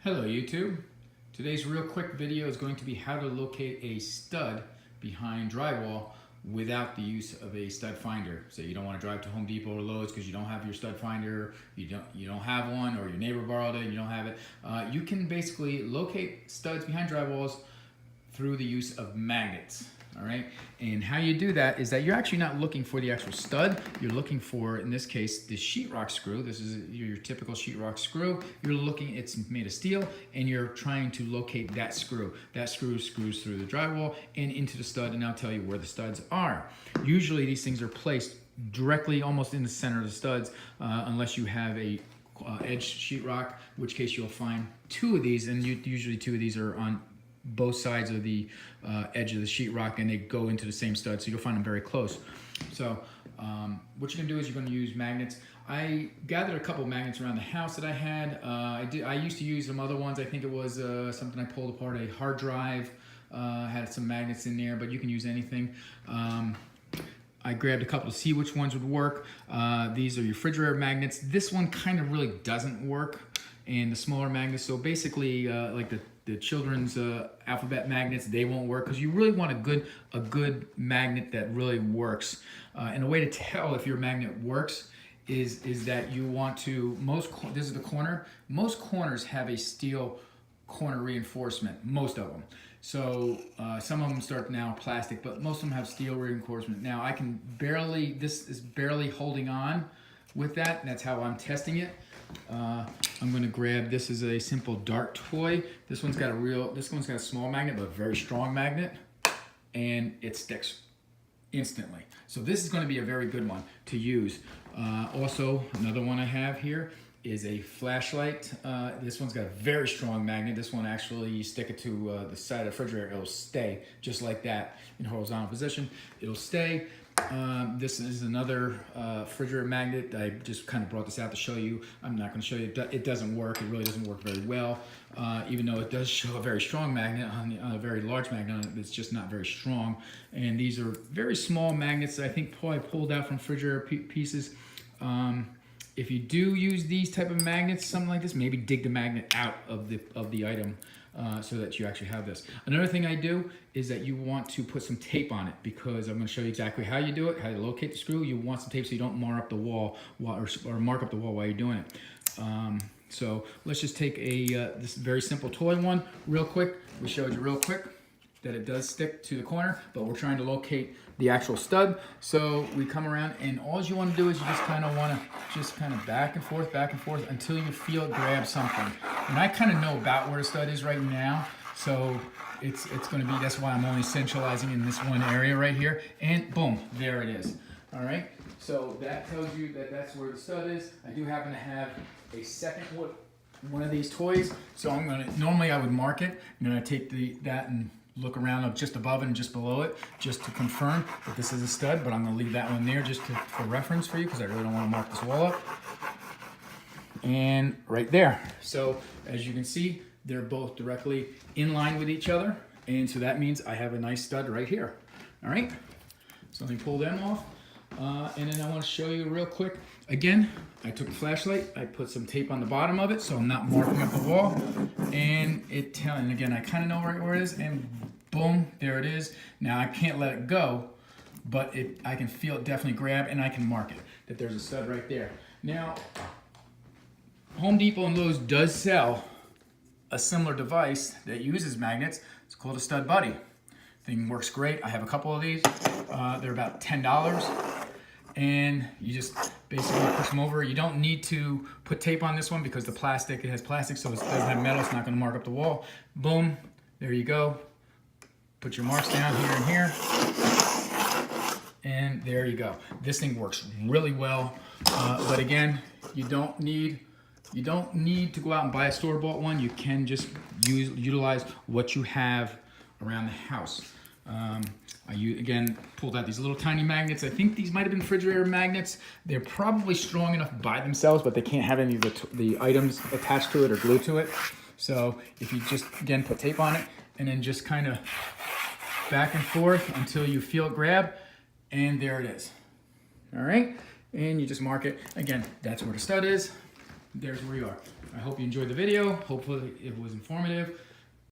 Hello YouTube. Today's real quick video is going to be how to locate a stud behind drywall without the use of a stud finder. So you don't want to drive to Home Depot or Lowe's because you don't have your stud finder, you don't have one, or your neighbor borrowed it and you don't have it. You can basically locate studs behind drywalls through the use of magnets. All right, and how you do that is that you're actually not looking for the actual stud. You're looking for, in this case, the sheetrock screw. This is your typical sheetrock screw. You're looking, it's made of steel, and you're trying to locate that screw. That screw screws through the drywall and into the stud, and I'll tell you where the studs are. Usually these things are placed directly almost in the center of the studs, unless you have a edge sheetrock, in which case you'll find two of these, and usually two of these are on both sides of the edge of the sheetrock, and they go into the same stud, so you'll find them very close. So what you're gonna do is you're gonna use magnets. I gathered a couple of magnets around the house that I had. I used to use some other ones. I think it was something I pulled apart, a hard drive, had some magnets in there, but you can use anything. I grabbed a couple to see which ones would work. These are your refrigerator magnets. This one kind of really doesn't work, and the smaller magnets, so basically like the children's alphabet magnets, they won't work because you really want a good magnet that really works. And a way to tell if your magnet works is that you want to, this is the corner, most corners have a steel corner reinforcement, most of them. So some of them start now plastic, but most of them have steel reinforcement. Now I can barely, this is barely holding on with that, and that's how I'm testing it. I'm going to grab, this is a simple dart toy. This one's got a small magnet, but a very strong magnet, and it sticks instantly. So this is going to be a very good one to use. Also, another one I have here is a flashlight. This one's got a very strong magnet. This one actually, you stick it to the side of the refrigerator, it'll stay just like that in horizontal position. It'll stay. This is another refrigerator magnet. I just kind of brought this out to show you. I'm not going to show you. It doesn't work. It really doesn't work very well. Even though it does show a very strong magnet on a very large magnet, it's just not very strong. And these are very small magnets that I think probably pulled out from refrigerator pieces. If you do use these type of magnets, something like this, maybe dig the magnet out of the item so that you actually have this. Another thing I do is that you want to put some tape on it, because I'm going to show you exactly how you do it, how you locate the screw. You want some tape so you don't mar up the wall or mark up the wall while you're doing it. So let's just take this very simple toy one real quick. We showed you real quick that it does stick to the corner, but we're trying to locate the actual stud. So we come around, and all you want to do is you just kind of want to back and forth until you feel it grab something. And I kind of know about where the stud is right now, so it's going to be, that's why I'm only centralizing in this one area right here, and boom, there it is. All right, so that tells you that that's where the stud is. I do happen to have a second one of these toys, so I'm going to, normally I would mark it. I'm going to take that and look around up just above it and just below it, just to confirm that this is a stud, but I'm going to leave that one there just for reference for you, because I really don't want to mark this wall up. And right there. So as you can see, they're both directly in line with each other, and so that means I have a nice stud right here. All right, so let me pull them off, and then I want to show you real quick. Again, I took the flashlight, I put some tape on the bottom of it so I'm not marking up the wall, and again, I kind of know where it is, and boom, there it is. Now I can't let it go, but I can feel it definitely grab, and I can mark it that there's a stud right there. Now, Home Depot and Lowe's does sell a similar device that uses magnets. It's called a Stud Buddy. Thing works great. I have a couple of these. They're about $10. And you just basically push them over. You don't need to put tape on this one because it has plastic, so it doesn't have metal. It's not going to mark up the wall. Boom, there you go. Put your marks down here and here, and there you go. This thing works really well, but again, you don't need to go out and buy a store-bought one. You can just utilize what you have around the house. I again pulled out these little tiny magnets. I think these might have been refrigerator magnets. They're probably strong enough by themselves, but they can't have any of the items attached to it or glued to it. So if you just, again, put tape on it and then just kind of back and forth until you feel it grab, and there it is. All right, and you just mark it. Again, that's where the stud is. there's where you are. I hope you enjoyed the video. Hopefully it was informative.